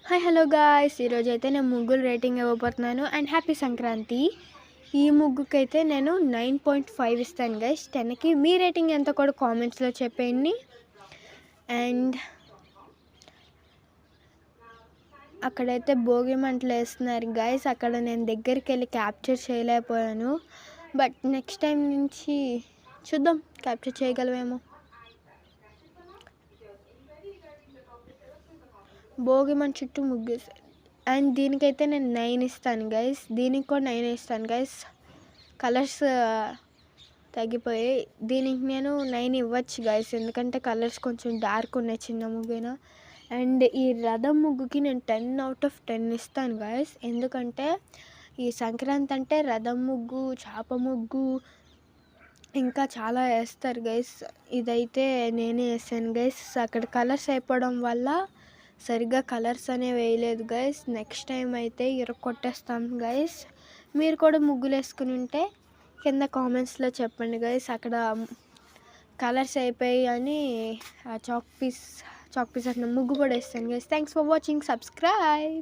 Hi hello guys, ఈరోజైతే నేను ముగ్గులు రేటింగ్ ఇవ్వబోతున్నాను. And happy Sankranti. ఈ ముగ్గుకైతే నేను 9.5 ఇస్తాను గైస్ 10కి. మీ రేటింగ్ ఎంత కూడా కామెంట్స్లో చెప్పేయండి. అండ్ అక్కడైతే భోగి మంటలు వేస్తున్నారు గైస్. అక్కడ నేను దగ్గరికి వెళ్ళి క్యాప్చర్ చేయలేకపోయాను. బట్ నెక్స్ట్ టైం నుంచి చూద్దాం, క్యాప్చర్ చేయగలమేమో. భోగి మంట చుట్టూ ముగ్గేసాను. అండ్ దీనికైతే నేను 9 ఇస్తాను గైస్. దీనికి కూడా 9 ఇస్తాను గైస్. కలర్స్ తగ్గిపోయాయి. దీనికి నేను 9 ఇవ్వచ్చు గైస్, ఎందుకంటే కలర్స్ కొంచెం డార్క్ ఉన్నాయి చిన్న ముగ్గైనా. అండ్ ఈ రథం ముగ్గుకి నేను 10/10 ఇస్తాను గైస్, ఎందుకంటే ఈ సంక్రాంతి అంటే రథం ముగ్గు, చాప ముగ్గు ఇంకా చాలా వేస్తారు గైస్. ఇదైతే నేనే వేసాను గైస్. అక్కడ కలర్స్ అయిపోవడం వల్ల సరిగ్గా కలర్స్ అనేవి వేయలేదు గైస్. నెక్స్ట్ టైం అయితే కొట్టేస్తాం గైస్. మీరు కూడా ముగ్గులు వేసుకుని ఉంటే కింద కామెంట్స్లో చెప్పండి గైస్. అక్కడ కలర్స్ అయిపోయి అని చాక్ పీస్ అట్లా ముగ్గు కూడా వేస్తాను guys. Thanks for watching. Subscribe.